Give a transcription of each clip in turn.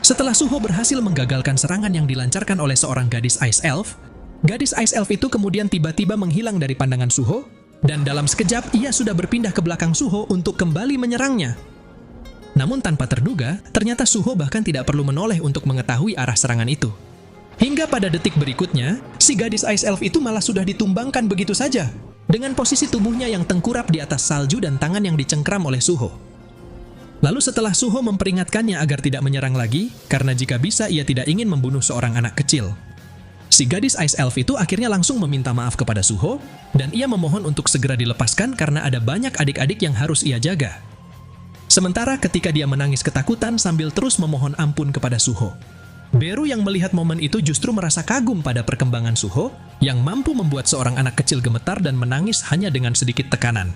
Setelah Suho berhasil menggagalkan serangan yang dilancarkan oleh seorang gadis Ice Elf itu kemudian tiba-tiba menghilang dari pandangan Suho, dan dalam sekejap ia sudah berpindah ke belakang Suho untuk kembali menyerangnya. Namun tanpa terduga, ternyata Suho bahkan tidak perlu menoleh untuk mengetahui arah serangan itu. Hingga pada detik berikutnya, si gadis Ice Elf itu malah sudah ditumbangkan begitu saja, dengan posisi tubuhnya yang tengkurap di atas salju dan tangan yang dicengkram oleh Suho. Lalu setelah Suho memperingatkannya agar tidak menyerang lagi, karena jika bisa ia tidak ingin membunuh seorang anak kecil. Si gadis Ice Elf itu akhirnya langsung meminta maaf kepada Suho, dan ia memohon untuk segera dilepaskan karena ada banyak adik-adik yang harus ia jaga. Sementara ketika dia menangis ketakutan sambil terus memohon ampun kepada Suho, Beru yang melihat momen itu justru merasa kagum pada perkembangan Suho, yang mampu membuat seorang anak kecil gemetar dan menangis hanya dengan sedikit tekanan.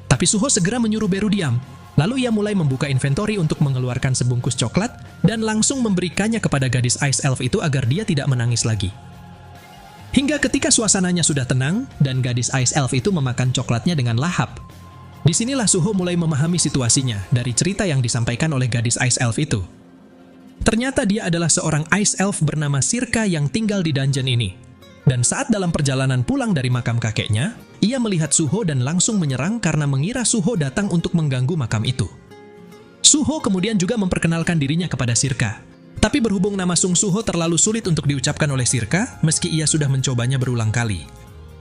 Tapi Suho segera menyuruh Beru diam. Lalu ia mulai membuka inventory untuk mengeluarkan sebungkus coklat dan langsung memberikannya kepada gadis Ice Elf itu agar dia tidak menangis lagi. Hingga ketika suasananya sudah tenang dan gadis Ice Elf itu memakan coklatnya dengan lahap. Disinilah Suho mulai memahami situasinya dari cerita yang disampaikan oleh gadis Ice Elf itu. Ternyata dia adalah seorang Ice Elf bernama Sirka yang tinggal di dungeon ini. Dan saat dalam perjalanan pulang dari makam kakeknya, ia melihat Suho dan langsung menyerang karena mengira Suho datang untuk mengganggu makam itu. Suho kemudian juga memperkenalkan dirinya kepada Sirka. Tapi berhubung nama Sung Suho terlalu sulit untuk diucapkan oleh Sirka, meski ia sudah mencobanya berulang kali.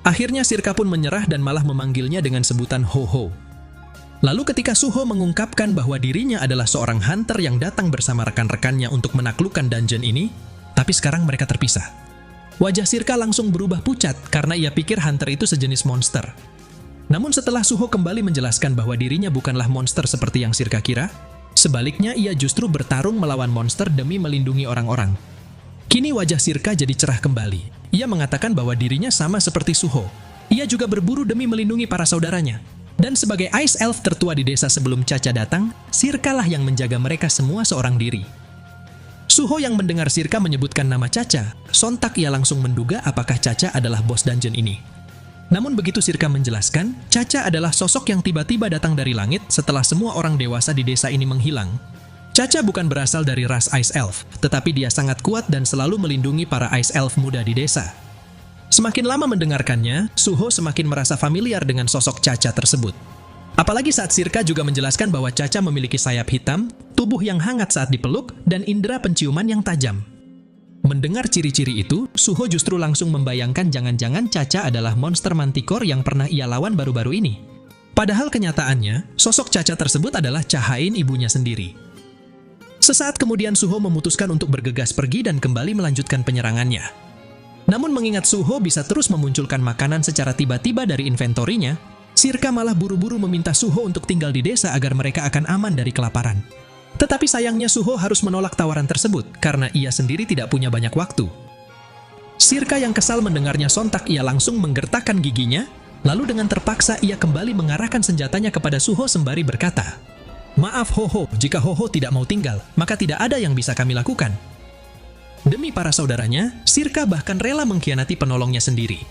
Akhirnya Sirka pun menyerah dan malah memanggilnya dengan sebutan Ho-Ho. Lalu ketika Suho mengungkapkan bahwa dirinya adalah seorang hunter yang datang bersama rekan-rekannya untuk menaklukkan dungeon ini, tapi sekarang mereka terpisah. Wajah Sirka langsung berubah pucat karena ia pikir hunter itu sejenis monster. Namun setelah Suho kembali menjelaskan bahwa dirinya bukanlah monster seperti yang Sirka kira, sebaliknya ia justru bertarung melawan monster demi melindungi orang-orang. Kini wajah Sirka jadi cerah kembali. Ia mengatakan bahwa dirinya sama seperti Suho. Ia juga berburu demi melindungi para saudaranya. Dan sebagai Ice Elf tertua di desa sebelum Caca datang, Sirka lah yang menjaga mereka semua seorang diri. Suho yang mendengar Sirka menyebutkan nama Caca, sontak ia langsung menduga apakah Caca adalah bos dungeon ini. Namun begitu Sirka menjelaskan, Caca adalah sosok yang tiba-tiba datang dari langit setelah semua orang dewasa di desa ini menghilang. Caca bukan berasal dari ras Ice Elf, tetapi dia sangat kuat dan selalu melindungi para Ice Elf muda di desa. Semakin lama mendengarkannya, Suho semakin merasa familiar dengan sosok Caca tersebut. Apalagi saat Sirka juga menjelaskan bahwa Caca memiliki sayap hitam, tubuh yang hangat saat dipeluk, dan indera penciuman yang tajam. Mendengar ciri-ciri itu, Suho justru langsung membayangkan jangan-jangan Caca adalah monster mantikor yang pernah ia lawan baru-baru ini. Padahal kenyataannya, sosok Caca tersebut adalah Cahain ibunya sendiri. Sesaat kemudian Suho memutuskan untuk bergegas pergi dan kembali melanjutkan penyerangannya. Namun mengingat Suho bisa terus memunculkan makanan secara tiba-tiba dari inventorinya, Sirka malah buru-buru meminta Suho untuk tinggal di desa agar mereka akan aman dari kelaparan. Tetapi sayangnya Suho harus menolak tawaran tersebut karena ia sendiri tidak punya banyak waktu. Sirka yang kesal mendengarnya sontak ia langsung menggertakkan giginya, lalu dengan terpaksa ia kembali mengarahkan senjatanya kepada Suho sembari berkata, "Maaf Ho-Ho, jika Ho-Ho tidak mau tinggal, maka tidak ada yang bisa kami lakukan." Demi para saudaranya, Sirka bahkan rela mengkhianati penolongnya sendiri.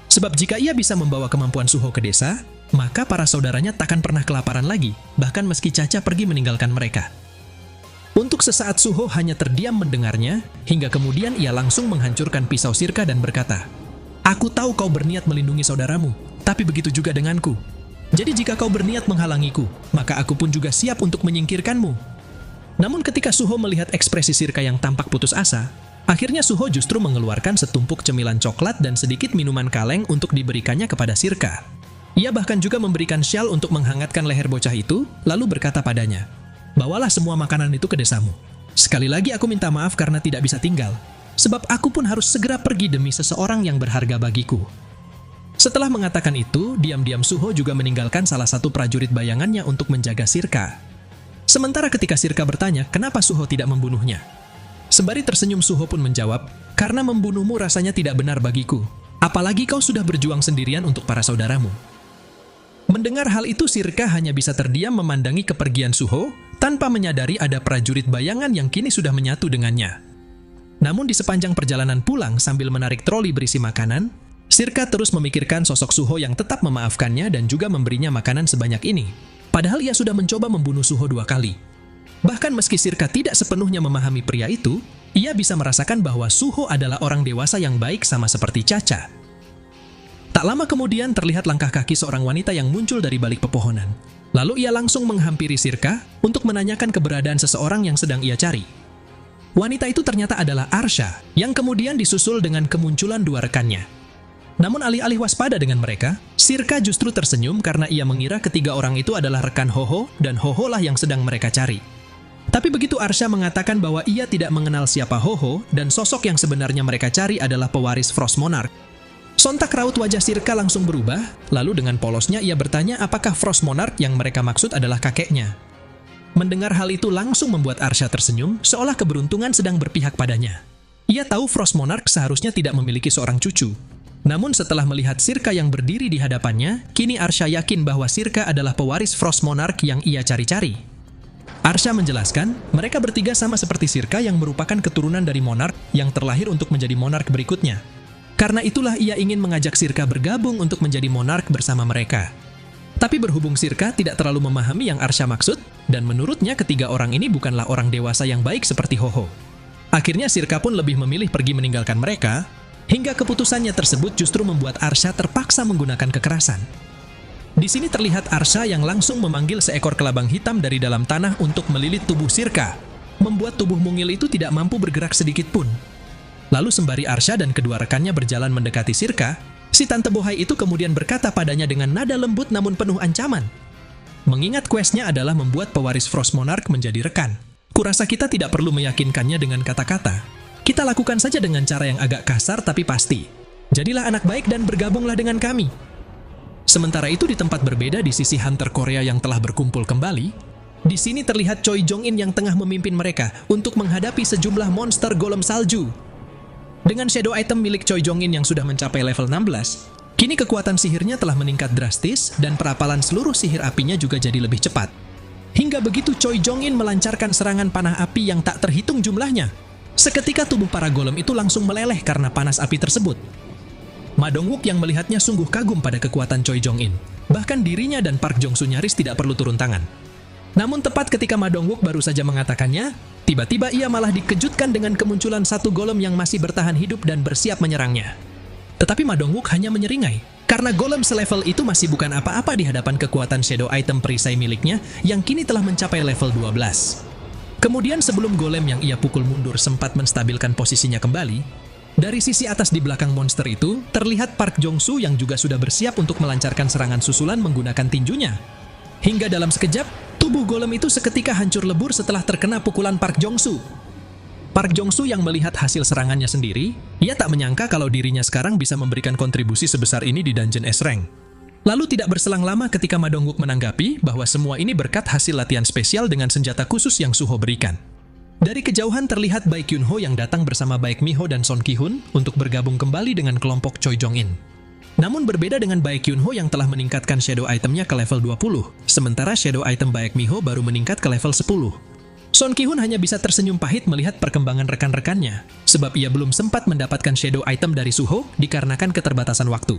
Sebab jika ia bisa membawa kemampuan Suho ke desa, maka para saudaranya takkan pernah kelaparan lagi, bahkan meski Caca pergi meninggalkan mereka. Untuk sesaat Suho hanya terdiam mendengarnya, hingga kemudian ia langsung menghancurkan pisau Sirka dan berkata, "Aku tahu kau berniat melindungi saudaramu, tapi begitu juga denganku. Jadi jika kau berniat menghalangiku, maka aku pun juga siap untuk menyingkirkanmu." Namun ketika Suho melihat ekspresi Sirka yang tampak putus asa, akhirnya Suho justru mengeluarkan setumpuk cemilan coklat dan sedikit minuman kaleng untuk diberikannya kepada Sirka. Ia bahkan juga memberikan syal untuk menghangatkan leher bocah itu, lalu berkata padanya, "Bawalah semua makanan itu ke desamu. Sekali lagi aku minta maaf karena tidak bisa tinggal, sebab aku pun harus segera pergi demi seseorang yang berharga bagiku." Setelah mengatakan itu, diam-diam Suho juga meninggalkan salah satu prajurit bayangannya untuk menjaga Sirka. Sementara ketika Sirka bertanya, kenapa Suho tidak membunuhnya? Sembari tersenyum Suho pun menjawab, "Karena membunuhmu rasanya tidak benar bagiku. Apalagi kau sudah berjuang sendirian untuk para saudaramu." Mendengar hal itu Sirka hanya bisa terdiam memandangi kepergian Suho, tanpa menyadari ada prajurit bayangan yang kini sudah menyatu dengannya. Namun di sepanjang perjalanan pulang sambil menarik troli berisi makanan, Sirka terus memikirkan sosok Suho yang tetap memaafkannya dan juga memberinya makanan sebanyak ini. Padahal ia sudah mencoba membunuh Suho 2 kali. Bahkan meski Sirka tidak sepenuhnya memahami pria itu, ia bisa merasakan bahwa Suho adalah orang dewasa yang baik sama seperti Cha-Cha. Tak lama kemudian terlihat langkah kaki seorang wanita yang muncul dari balik pepohonan. Lalu ia langsung menghampiri Sirka untuk menanyakan keberadaan seseorang yang sedang ia cari. Wanita itu ternyata adalah Arsha, yang kemudian disusul dengan kemunculan dua rekannya. Namun alih-alih waspada dengan mereka, Sirka justru tersenyum karena ia mengira ketiga orang itu adalah rekan Ho-Ho dan Ho-Ho lah yang sedang mereka cari. Tapi begitu Arsha mengatakan bahwa ia tidak mengenal siapa Ho-Ho dan sosok yang sebenarnya mereka cari adalah pewaris Frost Monarch, sontak raut wajah Sirka langsung berubah, lalu dengan polosnya ia bertanya apakah Frost Monarch yang mereka maksud adalah kakeknya. Mendengar hal itu langsung membuat Arsha tersenyum, seolah keberuntungan sedang berpihak padanya. Ia tahu Frost Monarch seharusnya tidak memiliki seorang cucu. Namun setelah melihat Sirka yang berdiri di hadapannya, kini Arsha yakin bahwa Sirka adalah pewaris Frost Monarch yang ia cari-cari. Arsha menjelaskan, mereka bertiga sama seperti Sirka yang merupakan keturunan dari Monarch yang terlahir untuk menjadi Monarch berikutnya. Karena itulah ia ingin mengajak Sirka bergabung untuk menjadi Monarch bersama mereka. Tapi berhubung Sirka tidak terlalu memahami yang Arsha maksud, dan menurutnya ketiga orang ini bukanlah orang dewasa yang baik seperti Ho-Ho. Akhirnya Sirka pun lebih memilih pergi meninggalkan mereka, hingga keputusannya tersebut justru membuat Arsha terpaksa menggunakan kekerasan. Di sini terlihat Arsha yang langsung memanggil seekor kelabang hitam dari dalam tanah untuk melilit tubuh Sirka, membuat tubuh mungil itu tidak mampu bergerak sedikit pun. Lalu sembari Arsha dan kedua rekannya berjalan mendekati Sirka, si Tante Bohai itu kemudian berkata padanya dengan nada lembut namun penuh ancaman. Mengingat questnya adalah membuat pewaris Frost Monarch menjadi rekan. Kurasa kita tidak perlu meyakinkannya dengan kata-kata. Kita lakukan saja dengan cara yang agak kasar tapi pasti. Jadilah anak baik dan bergabunglah dengan kami. Sementara itu di tempat berbeda di sisi Hunter Korea yang telah berkumpul kembali, di sini terlihat Choi Jong-in yang tengah memimpin mereka untuk menghadapi sejumlah monster golem salju. Dengan shadow item milik Choi Jong-in yang sudah mencapai level 16, kini kekuatan sihirnya telah meningkat drastis dan perapalan seluruh sihir apinya juga jadi lebih cepat. Hingga begitu Choi Jong-in melancarkan serangan panah api yang tak terhitung jumlahnya. Seketika tubuh para golem itu langsung meleleh karena panas api tersebut. Ma Dong-wook yang melihatnya sungguh kagum pada kekuatan Choi Jong-in. Bahkan dirinya dan Park Jong-soo nyaris tidak perlu turun tangan. Namun tepat ketika Ma Dong-wook baru saja mengatakannya, tiba-tiba ia malah dikejutkan dengan kemunculan satu golem yang masih bertahan hidup dan bersiap menyerangnya. Tetapi Ma Dong-wook hanya menyeringai, karena golem selevel itu masih bukan apa-apa di hadapan kekuatan shadow item perisai miliknya yang kini telah mencapai level 12. Kemudian sebelum golem yang ia pukul mundur sempat menstabilkan posisinya kembali, dari sisi atas di belakang monster itu, terlihat Park Jong-soo yang juga sudah bersiap untuk melancarkan serangan susulan menggunakan tinjunya. Hingga dalam sekejap, tubuh golem itu seketika hancur lebur setelah terkena pukulan Park Jong-soo. Park Jong-soo yang melihat hasil serangannya sendiri, ia tak menyangka kalau dirinya sekarang bisa memberikan kontribusi sebesar ini di Dungeon S-Rank. Lalu tidak berselang lama ketika Ma Dong-wook menanggapi bahwa semua ini berkat hasil latihan spesial dengan senjata khusus yang Suho berikan. Dari kejauhan terlihat Baek Kyun-ho yang datang bersama Baek Mi-ho dan Son Ki-hun untuk bergabung kembali dengan kelompok Choi Jong-in. Namun berbeda dengan Baek Kyun-ho yang telah meningkatkan shadow itemnya ke level 20, sementara shadow item Baek Mi-ho baru meningkat ke level 10. Son Ki-hun hanya bisa tersenyum pahit melihat perkembangan rekan-rekannya, sebab ia belum sempat mendapatkan shadow item dari Suho dikarenakan keterbatasan waktu.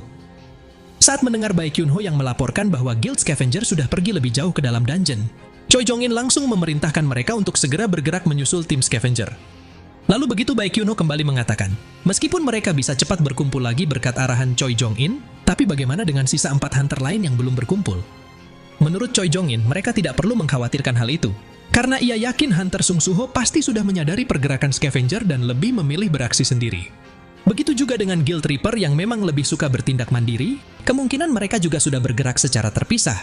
Saat mendengar Baek Kyun-ho yang melaporkan bahwa Guild Scavenger sudah pergi lebih jauh ke dalam dungeon, Choi Jong-in langsung memerintahkan mereka untuk segera bergerak menyusul tim Scavenger. Lalu begitu Baek Kyun-ho kembali mengatakan, meskipun mereka bisa cepat berkumpul lagi berkat arahan Choi Jong-in, tapi bagaimana dengan sisa 4 hunter lain yang belum berkumpul? Menurut Choi Jong-in, mereka tidak perlu mengkhawatirkan hal itu. Karena ia yakin Hunter Sung Suho pasti sudah menyadari pergerakan Scavenger dan lebih memilih beraksi sendiri. Begitu juga dengan Guild Reaper yang memang lebih suka bertindak mandiri, kemungkinan mereka juga sudah bergerak secara terpisah.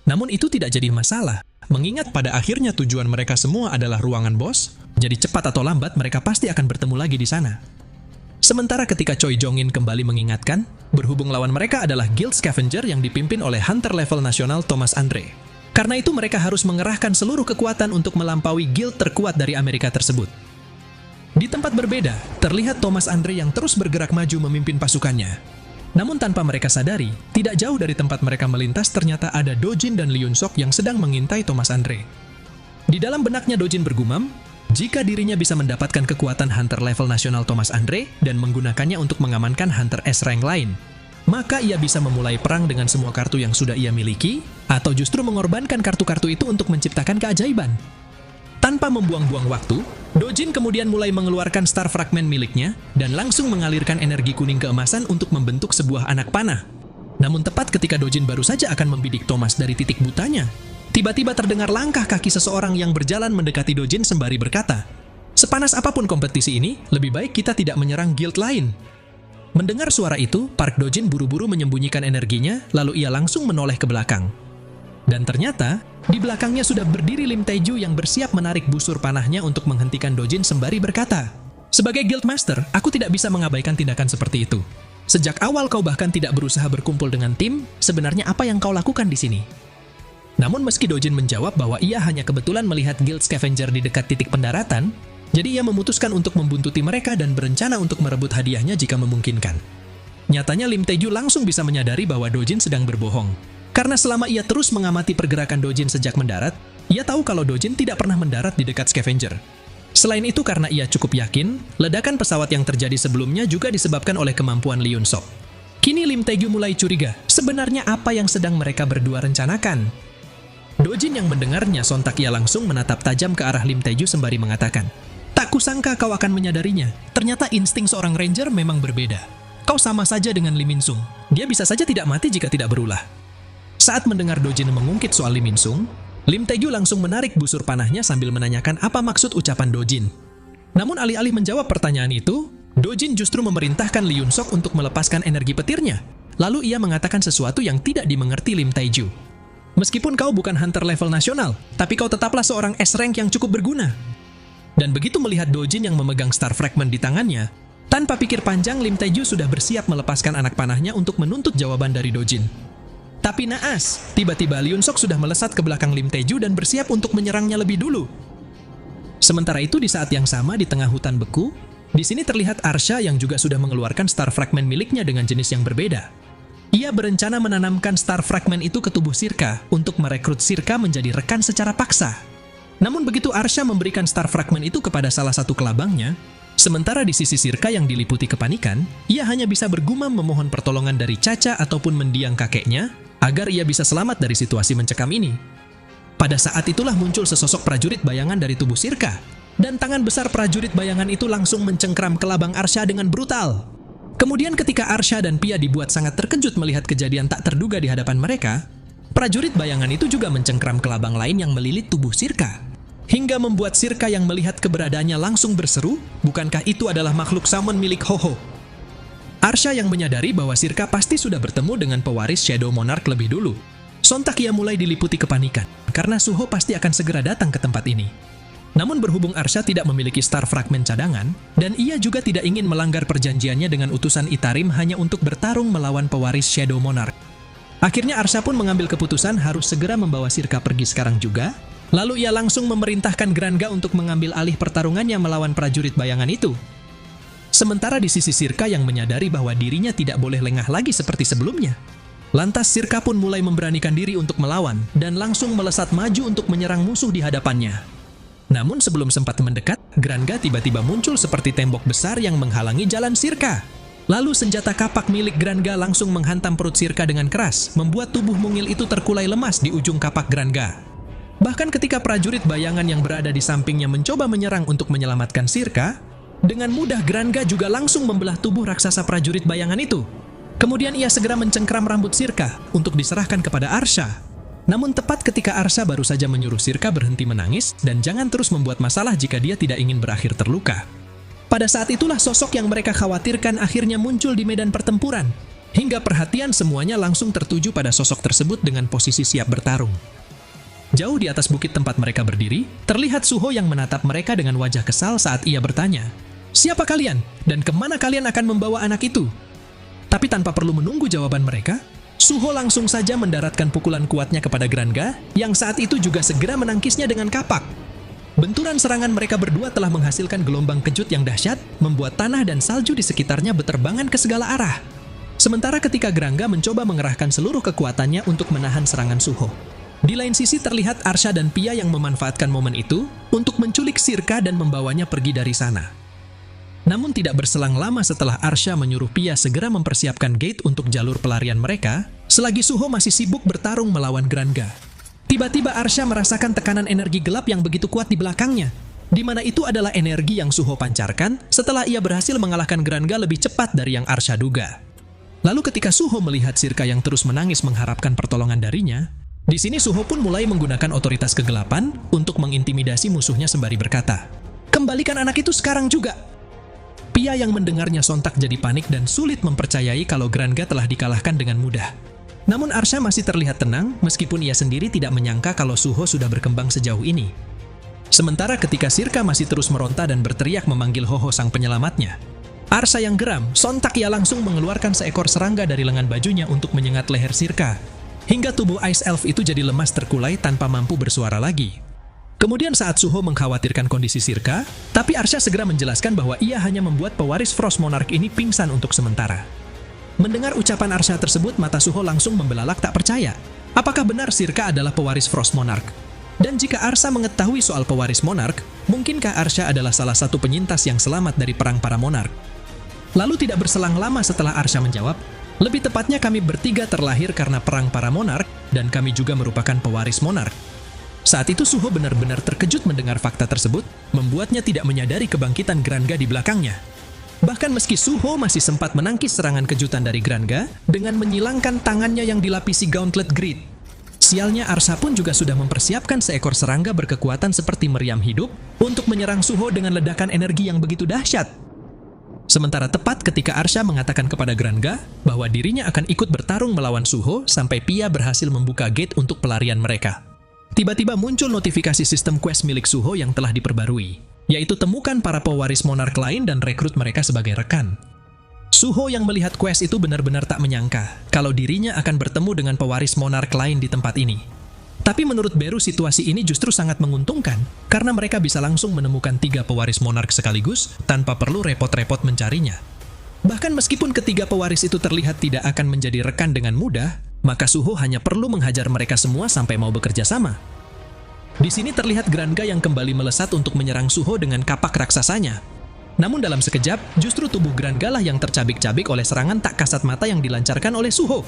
Namun itu tidak jadi masalah, mengingat pada akhirnya tujuan mereka semua adalah ruangan bos, jadi cepat atau lambat mereka pasti akan bertemu lagi di sana. Sementara ketika Choi Jong-in kembali mengingatkan, berhubung lawan mereka adalah Guild Scavenger yang dipimpin oleh Hunter level nasional Thomas Andre. Karena itu mereka harus mengerahkan seluruh kekuatan untuk melampaui guild terkuat dari Amerika tersebut. Di tempat berbeda, terlihat Thomas Andre yang terus bergerak maju memimpin pasukannya. Namun tanpa mereka sadari, tidak jauh dari tempat mereka melintas ternyata ada Dojin dan Leun Sok yang sedang mengintai Thomas Andre. Di dalam benaknya Dojin bergumam, jika dirinya bisa mendapatkan kekuatan Hunter level nasional Thomas Andre dan menggunakannya untuk mengamankan Hunter S-Rank lain, maka ia bisa memulai perang dengan semua kartu yang sudah ia miliki, atau justru mengorbankan kartu-kartu itu untuk menciptakan keajaiban. Tanpa membuang-buang waktu, Dojin kemudian mulai mengeluarkan star fragment miliknya dan langsung mengalirkan energi kuning keemasan untuk membentuk sebuah anak panah. Namun tepat ketika Dojin baru saja akan membidik Thomas dari titik butanya, tiba-tiba terdengar langkah kaki seseorang yang berjalan mendekati Dojin sembari berkata, "Sepanas apapun kompetisi ini, lebih baik kita tidak menyerang guild lain." Mendengar suara itu, Park Dojin buru-buru menyembunyikan energinya, lalu ia langsung menoleh ke belakang. Dan ternyata, di belakangnya sudah berdiri Lim Taeju yang bersiap menarik busur panahnya untuk menghentikan Dojin sembari berkata, "Sebagai guildmaster, aku tidak bisa mengabaikan tindakan seperti itu. Sejak awal kau bahkan tidak berusaha berkumpul dengan tim, sebenarnya apa yang kau lakukan di sini?" Namun meski Dojin menjawab bahwa ia hanya kebetulan melihat guild scavenger di dekat titik pendaratan, jadi ia memutuskan untuk membuntuti mereka dan berencana untuk merebut hadiahnya jika memungkinkan. Nyatanya Lim Taeju langsung bisa menyadari bahwa Dojin sedang berbohong. Karena selama ia terus mengamati pergerakan Dojin sejak mendarat, ia tahu kalau Dojin tidak pernah mendarat di dekat scavenger. Selain itu karena ia cukup yakin, ledakan pesawat yang terjadi sebelumnya juga disebabkan oleh kemampuan Lee Yun-sok. Kini Lim Taeju mulai curiga, sebenarnya apa yang sedang mereka berdua rencanakan? Dojin yang mendengarnya sontak ia langsung menatap tajam ke arah Lim Taeju sembari mengatakan, "Tak kusangka kau akan menyadarinya, ternyata insting seorang ranger memang berbeda. Kau sama saja dengan Lee Min-sung, dia bisa saja tidak mati jika tidak berulah." Saat mendengar Dojin mengungkit soal Lee Min-sung, Lim Taeju langsung menarik busur panahnya sambil menanyakan apa maksud ucapan Dojin. Namun alih-alih menjawab pertanyaan itu, Dojin justru memerintahkan Lee Yun-sok untuk melepaskan energi petirnya. Lalu ia mengatakan sesuatu yang tidak dimengerti Lim Taeju. "Meskipun kau bukan hunter level nasional, tapi kau tetaplah seorang S-rank yang cukup berguna." Dan begitu melihat Dojin yang memegang star fragment di tangannya, tanpa pikir panjang Lim Taeju sudah bersiap melepaskan anak panahnya untuk menuntut jawaban dari Dojin. Tapi naas, tiba-tiba Lee Yun-sok sudah melesat ke belakang Lim Taeju dan bersiap untuk menyerangnya lebih dulu. Sementara itu di saat yang sama di tengah hutan beku, di sini terlihat Arsha yang juga sudah mengeluarkan star fragment miliknya dengan jenis yang berbeda. Ia berencana menanamkan star fragment itu ke tubuh Sirka untuk merekrut Sirka menjadi rekan secara paksa. Namun begitu Arsha memberikan star fragment itu kepada salah satu kelabangnya, sementara di sisi Sirka yang diliputi kepanikan, ia hanya bisa bergumam memohon pertolongan dari Caca ataupun mendiang kakeknya, agar ia bisa selamat dari situasi mencekam ini. Pada saat itulah muncul sesosok prajurit bayangan dari tubuh Sirka, dan tangan besar prajurit bayangan itu langsung mencengkram kelabang Arsha dengan brutal. Kemudian ketika Arsha dan Pia dibuat sangat terkejut melihat kejadian tak terduga di hadapan mereka, prajurit bayangan itu juga mencengkram kelabang lain yang melilit tubuh Sirka. Hingga membuat Sirka yang melihat keberadaannya langsung berseru, bukankah itu adalah makhluk summon milik Ho-Ho? Arsha yang menyadari bahwa Sirka pasti sudah bertemu dengan pewaris Shadow Monarch lebih dulu. Sontak ia mulai diliputi kepanikan, karena Suho pasti akan segera datang ke tempat ini. Namun berhubung Arsha tidak memiliki star fragment cadangan, dan ia juga tidak ingin melanggar perjanjiannya dengan utusan Itarim hanya untuk bertarung melawan pewaris Shadow Monarch. Akhirnya Arsha pun mengambil keputusan harus segera membawa Sirka pergi sekarang juga, lalu ia langsung memerintahkan Granga untuk mengambil alih pertarungannya melawan prajurit bayangan itu. Sementara di sisi Sirka yang menyadari bahwa dirinya tidak boleh lengah lagi seperti sebelumnya. Lantas Sirka pun mulai memberanikan diri untuk melawan dan langsung melesat maju untuk menyerang musuh di hadapannya. Namun sebelum sempat mendekat, Granga tiba-tiba muncul seperti tembok besar yang menghalangi jalan Sirka. Lalu senjata kapak milik Granga langsung menghantam perut Sirka dengan keras, membuat tubuh mungil itu terkulai lemas di ujung kapak Granga. Bahkan ketika prajurit bayangan yang berada di sampingnya mencoba menyerang untuk menyelamatkan Sirka, dengan mudah Granga juga langsung membelah tubuh raksasa prajurit bayangan itu. Kemudian ia segera mencengkram rambut Sirka untuk diserahkan kepada Arsha. Namun tepat ketika Arsha baru saja menyuruh Sirka berhenti menangis dan jangan terus membuat masalah jika dia tidak ingin berakhir terluka. Pada saat itulah sosok yang mereka khawatirkan akhirnya muncul di medan pertempuran, hingga perhatian semuanya langsung tertuju pada sosok tersebut dengan posisi siap bertarung. Jauh di atas bukit tempat mereka berdiri, terlihat Suho yang menatap mereka dengan wajah kesal saat ia bertanya, "Siapa kalian? Dan kemana kalian akan membawa anak itu?" Tapi tanpa perlu menunggu jawaban mereka, Suho langsung saja mendaratkan pukulan kuatnya kepada Granga, yang saat itu juga segera menangkisnya dengan kapak. Benturan serangan mereka berdua telah menghasilkan gelombang kejut yang dahsyat, membuat tanah dan salju di sekitarnya berterbangan ke segala arah. Sementara ketika Granga mencoba mengerahkan seluruh kekuatannya untuk menahan serangan Suho. Di lain sisi terlihat Arsha dan Pia yang memanfaatkan momen itu untuk menculik Sirka dan membawanya pergi dari sana. Namun tidak berselang lama setelah Arsha menyuruh Pia segera mempersiapkan gate untuk jalur pelarian mereka, selagi Suho masih sibuk bertarung melawan Granga. Tiba-tiba Arsha merasakan tekanan energi gelap yang begitu kuat di belakangnya, di mana itu adalah energi yang Suho pancarkan setelah ia berhasil mengalahkan Granga lebih cepat dari yang Arsha duga. Lalu ketika Suho melihat Sirka yang terus menangis mengharapkan pertolongan darinya, di sini Suho pun mulai menggunakan otoritas kegelapan untuk mengintimidasi musuhnya sembari berkata, "Kembalikan anak itu sekarang juga!" Pia yang mendengarnya sontak jadi panik dan sulit mempercayai kalau Granga telah dikalahkan dengan mudah. Namun Arsha masih terlihat tenang meskipun ia sendiri tidak menyangka kalau Suho sudah berkembang sejauh ini. Sementara ketika Sirka masih terus meronta dan berteriak memanggil Ho-Ho sang penyelamatnya, Arsha yang geram, sontak ia langsung mengeluarkan seekor serangga dari lengan bajunya untuk menyengat leher Sirka, hingga tubuh Ice Elf itu jadi lemas terkulai tanpa mampu bersuara lagi. Kemudian saat Suho mengkhawatirkan kondisi Sirka, tapi Arsha segera menjelaskan bahwa ia hanya membuat pewaris Frost Monarch ini pingsan untuk sementara. Mendengar ucapan Arsha tersebut, mata Suho langsung membelalak tak percaya. Apakah benar Sirka adalah pewaris Frost Monarch? Dan jika Arsha mengetahui soal pewaris Monarch, mungkinkah Arsha adalah salah satu penyintas yang selamat dari perang para Monarch? Lalu tidak berselang lama setelah Arsha menjawab, "Lebih tepatnya kami bertiga terlahir karena perang para Monarch, dan kami juga merupakan pewaris Monarch." Saat itu Suho benar-benar terkejut mendengar fakta tersebut, membuatnya tidak menyadari kebangkitan Granga di belakangnya. Bahkan meski Suho masih sempat menangkis serangan kejutan dari Granga dengan menyilangkan tangannya yang dilapisi Gauntlet Grid. Sialnya Arsha pun juga sudah mempersiapkan seekor serangga berkekuatan seperti meriam hidup untuk menyerang Suho dengan ledakan energi yang begitu dahsyat. Sementara tepat ketika Arsha mengatakan kepada Granga bahwa dirinya akan ikut bertarung melawan Suho sampai Pia berhasil membuka gate untuk pelarian mereka. Tiba-tiba muncul notifikasi sistem quest milik Suho yang telah diperbarui, yaitu temukan para pewaris Monarch lain dan rekrut mereka sebagai rekan. Suho yang melihat quest itu benar-benar tak menyangka kalau dirinya akan bertemu dengan pewaris Monarch lain di tempat ini. Tapi menurut Beru situasi ini justru sangat menguntungkan karena mereka bisa langsung menemukan 3 pewaris Monarch sekaligus tanpa perlu repot-repot mencarinya. Bahkan meskipun ketiga pewaris itu terlihat tidak akan menjadi rekan dengan mudah, maka Suho hanya perlu menghajar mereka semua sampai mau bekerja sama. Di sini terlihat Granga yang kembali melesat untuk menyerang Suho dengan kapak raksasanya. Namun dalam sekejap, justru tubuh Granga lah yang tercabik-cabik oleh serangan tak kasat mata yang dilancarkan oleh Suho.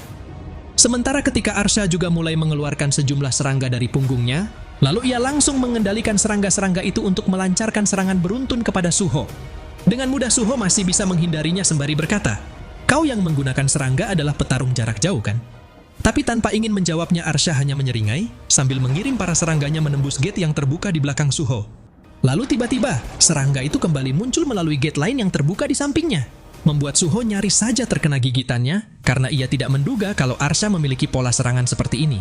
Sementara ketika Arsha juga mulai mengeluarkan sejumlah serangga dari punggungnya, lalu ia langsung mengendalikan serangga-serangga itu untuk melancarkan serangan beruntun kepada Suho. Dengan mudah Suho masih bisa menghindarinya sembari berkata, "Kau yang menggunakan serangga adalah petarung jarak jauh kan?" Tapi tanpa ingin menjawabnya, Arsha hanya menyeringai sambil mengirim para serangganya menembus gate yang terbuka di belakang Suho. Lalu tiba-tiba, serangga itu kembali muncul melalui gate lain yang terbuka di sampingnya, membuat Suho nyaris saja terkena gigitannya karena ia tidak menduga kalau Arsha memiliki pola serangan seperti ini.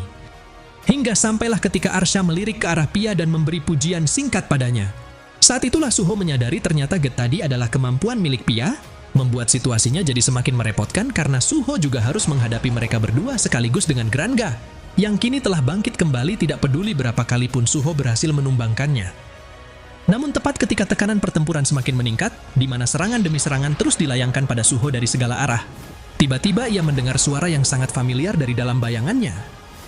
Hingga sampailah ketika Arsha melirik ke arah Pia dan memberi pujian singkat padanya. Saat itulah Suho menyadari ternyata gate tadi adalah kemampuan milik Pia, membuat situasinya jadi semakin merepotkan karena Suho juga harus menghadapi mereka berdua sekaligus dengan Granga, yang kini telah bangkit kembali tidak peduli berapa kali pun Suho berhasil menumbangkannya. Namun tepat ketika tekanan pertempuran semakin meningkat, di mana serangan demi serangan terus dilayangkan pada Suho dari segala arah, tiba-tiba ia mendengar suara yang sangat familiar dari dalam bayangannya.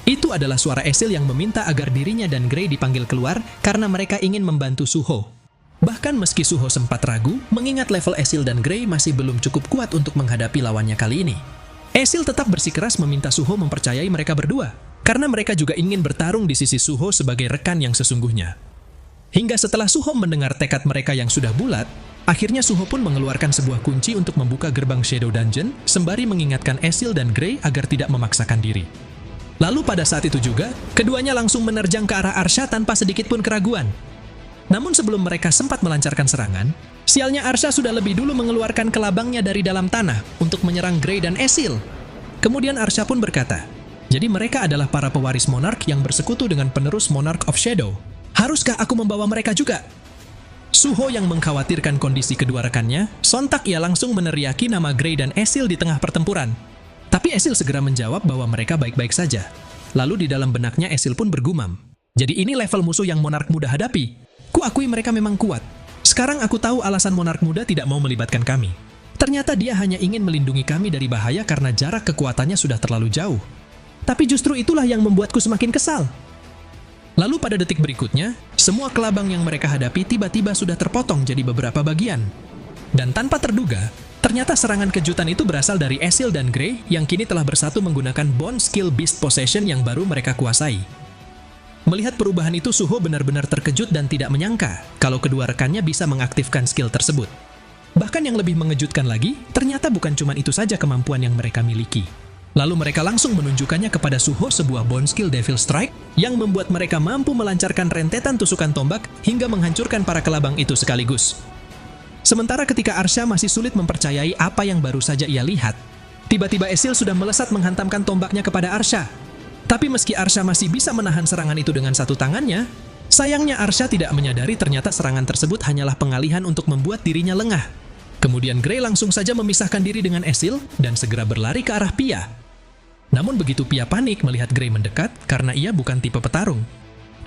Itu adalah suara Esil yang meminta agar dirinya dan Grey dipanggil keluar karena mereka ingin membantu Suho. Bahkan meski Suho sempat ragu, mengingat level Esil dan Grey masih belum cukup kuat untuk menghadapi lawannya kali ini. Esil tetap bersikeras meminta Suho mempercayai mereka berdua, karena mereka juga ingin bertarung di sisi Suho sebagai rekan yang sesungguhnya. Hingga setelah Suho mendengar tekad mereka yang sudah bulat, akhirnya Suho pun mengeluarkan sebuah kunci untuk membuka gerbang Shadow Dungeon, sembari mengingatkan Esil dan Grey agar tidak memaksakan diri. Lalu pada saat itu juga, keduanya langsung menerjang ke arah Arsha tanpa sedikit pun keraguan. Namun sebelum mereka sempat melancarkan serangan, sialnya Arsha sudah lebih dulu mengeluarkan kelabangnya dari dalam tanah untuk menyerang Grey dan Esil. Kemudian Arsha pun berkata, "Jadi mereka adalah para pewaris Monarch yang bersekutu dengan penerus Monarch of Shadow. Haruskah aku membawa mereka juga?" Suho yang mengkhawatirkan kondisi kedua rekannya, sontak ia langsung meneriaki nama Grey dan Esil di tengah pertempuran. Tapi Esil segera menjawab bahwa mereka baik-baik saja. Lalu di dalam benaknya Esil pun bergumam, "Jadi ini level musuh yang Monarch muda hadapi. Kuakui mereka memang kuat. Sekarang aku tahu alasan Monarch muda tidak mau melibatkan kami. Ternyata dia hanya ingin melindungi kami dari bahaya karena jarak kekuatannya sudah terlalu jauh. Tapi justru itulah yang membuatku semakin kesal." Lalu pada detik berikutnya, semua kelabang yang mereka hadapi tiba-tiba sudah terpotong jadi beberapa bagian. Dan tanpa terduga, ternyata serangan kejutan itu berasal dari Esil dan Grey yang kini telah bersatu menggunakan Bone Skill Beast Possession yang baru mereka kuasai. Melihat perubahan itu, Suho benar-benar terkejut dan tidak menyangka kalau kedua rekannya bisa mengaktifkan skill tersebut. Bahkan yang lebih mengejutkan lagi, ternyata bukan cuma itu saja kemampuan yang mereka miliki. Lalu mereka langsung menunjukkannya kepada Suho sebuah bone skill Devil Strike yang membuat mereka mampu melancarkan rentetan tusukan tombak hingga menghancurkan para kelabang itu sekaligus. Sementara ketika Arsha masih sulit mempercayai apa yang baru saja ia lihat, tiba-tiba Esil sudah melesat menghantamkan tombaknya kepada Arsha. Tapi meski Arsha masih bisa menahan serangan itu dengan satu tangannya, sayangnya Arsha tidak menyadari ternyata serangan tersebut hanyalah pengalihan untuk membuat dirinya lengah. Kemudian Gray langsung saja memisahkan diri dengan Esil dan segera berlari ke arah Pia. Namun begitu Pia panik melihat Gray mendekat karena ia bukan tipe petarung.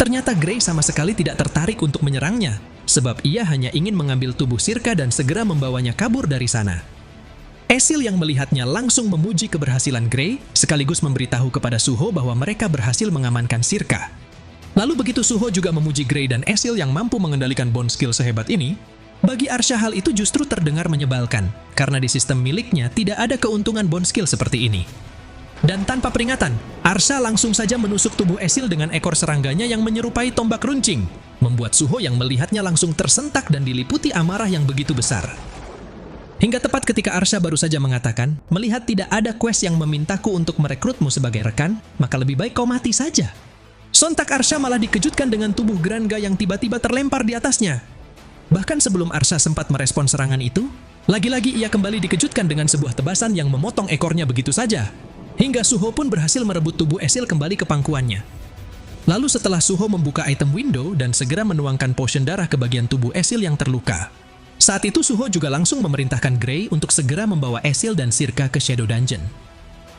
Ternyata Gray sama sekali tidak tertarik untuk menyerangnya, sebab ia hanya ingin mengambil tubuh Sirka dan segera membawanya kabur dari sana. Esil yang melihatnya langsung memuji keberhasilan Gray, sekaligus memberitahu kepada Suho bahwa mereka berhasil mengamankan Sirka. Lalu begitu Suho juga memuji Gray dan Esil yang mampu mengendalikan bone skill sehebat ini, bagi Arsha hal itu justru terdengar menyebalkan, karena di sistem miliknya tidak ada keuntungan bone skill seperti ini. Dan tanpa peringatan, Arsha langsung saja menusuk tubuh Esil dengan ekor serangganya yang menyerupai tombak runcing, membuat Suho yang melihatnya langsung tersentak dan diliputi amarah yang begitu besar. Hingga tepat ketika Arsha baru saja mengatakan, melihat tidak ada quest yang memintaku untuk merekrutmu sebagai rekan, maka lebih baik kau mati saja. Sontak Arsha malah dikejutkan dengan tubuh Granga yang tiba-tiba terlempar di atasnya. Bahkan sebelum Arsha sempat merespon serangan itu, lagi-lagi ia kembali dikejutkan dengan sebuah tebasan yang memotong ekornya begitu saja. Hingga Suho pun berhasil merebut tubuh Esil kembali ke pangkuannya. Lalu setelah Suho membuka item window dan segera menuangkan potion darah ke bagian tubuh Esil yang terluka, saat itu Suho juga langsung memerintahkan Gray untuk segera membawa Esil dan Sirka ke Shadow Dungeon.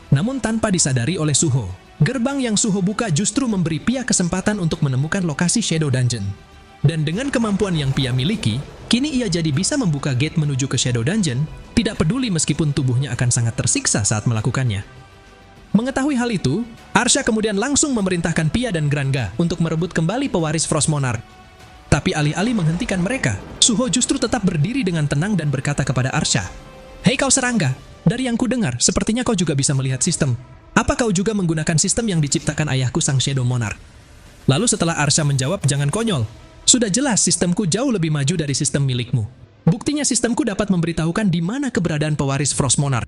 Namun tanpa disadari oleh Suho, gerbang yang Suho buka justru memberi Pia kesempatan untuk menemukan lokasi Shadow Dungeon. Dan dengan kemampuan yang Pia miliki, kini ia jadi bisa membuka gate menuju ke Shadow Dungeon, tidak peduli meskipun tubuhnya akan sangat tersiksa saat melakukannya. Mengetahui hal itu, Arsha kemudian langsung memerintahkan Pia dan Granga untuk merebut kembali pewaris Frost Monarch. Tapi alih-alih menghentikan mereka, Suho justru tetap berdiri dengan tenang dan berkata kepada Arsha, "Hei kau serangga, dari yang kudengar, sepertinya kau juga bisa melihat sistem. Apa kau juga menggunakan sistem yang diciptakan ayahku sang Shadow Monarch?" Lalu setelah Arsha menjawab, "Jangan konyol. Sudah jelas sistemku jauh lebih maju dari sistem milikmu. Buktinya sistemku dapat memberitahukan di mana keberadaan pewaris Frost Monarch."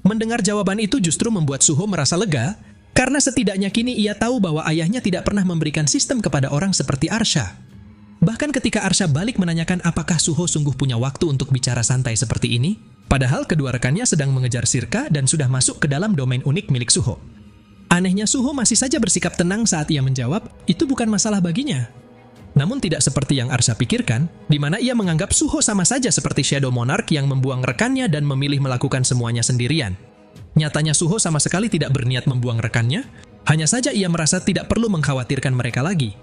Mendengar jawaban itu justru membuat Suho merasa lega, karena setidaknya kini ia tahu bahwa ayahnya tidak pernah memberikan sistem kepada orang seperti Arsha. Bahkan ketika Arsha balik menanyakan apakah Suho sungguh punya waktu untuk bicara santai seperti ini, padahal kedua rekannya sedang mengejar Sirka dan sudah masuk ke dalam domain unik milik Suho. Anehnya Suho masih saja bersikap tenang saat ia menjawab, itu bukan masalah baginya. Namun tidak seperti yang Arsha pikirkan, di mana ia menganggap Suho sama saja seperti Shadow Monarch yang membuang rekannya dan memilih melakukan semuanya sendirian. Nyatanya Suho sama sekali tidak berniat membuang rekannya, hanya saja ia merasa tidak perlu mengkhawatirkan mereka lagi.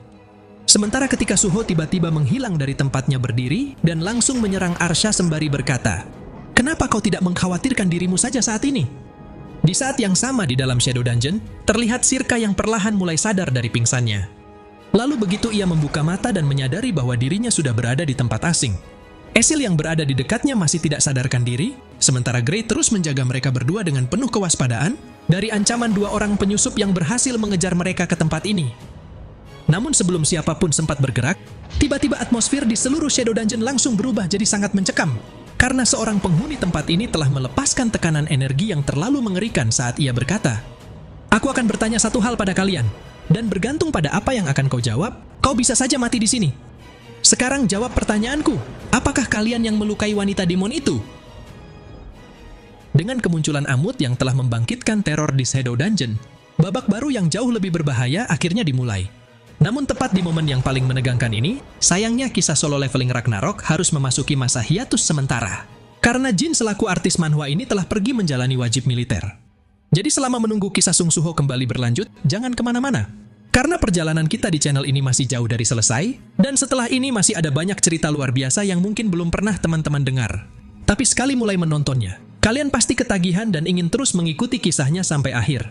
Sementara ketika Suho tiba-tiba menghilang dari tempatnya berdiri dan langsung menyerang Arsha sembari berkata, "Kenapa kau tidak mengkhawatirkan dirimu saja saat ini?" Di saat yang sama di dalam Shadow Dungeon, terlihat Sirka yang perlahan mulai sadar dari pingsannya. Lalu begitu ia membuka mata dan menyadari bahwa dirinya sudah berada di tempat asing. Esil yang berada di dekatnya masih tidak sadarkan diri, sementara Gray terus menjaga mereka berdua dengan penuh kewaspadaan dari ancaman dua orang penyusup yang berhasil mengejar mereka ke tempat ini. Namun sebelum siapapun sempat bergerak, tiba-tiba atmosfer di seluruh Shadow Dungeon langsung berubah jadi sangat mencekam, karena seorang penghuni tempat ini telah melepaskan tekanan energi yang terlalu mengerikan saat ia berkata, "Aku akan bertanya satu hal pada kalian, dan bergantung pada apa yang akan kau jawab, kau bisa saja mati di sini. Sekarang jawab pertanyaanku, apakah kalian yang melukai wanita demon itu?" Dengan kemunculan Amut yang telah membangkitkan teror di Shadow Dungeon, babak baru yang jauh lebih berbahaya akhirnya dimulai. Namun tepat di momen yang paling menegangkan ini, sayangnya kisah solo leveling Ragnarok harus memasuki masa hiatus sementara. Karena Jin selaku artis manhwa ini telah pergi menjalani wajib militer. Jadi selama menunggu kisah Sung Suho kembali berlanjut, jangan kemana-mana. Karena perjalanan kita di channel ini masih jauh dari selesai, dan setelah ini masih ada banyak cerita luar biasa yang mungkin belum pernah teman-teman dengar. Tapi sekali mulai menontonnya, kalian pasti ketagihan dan ingin terus mengikuti kisahnya sampai akhir.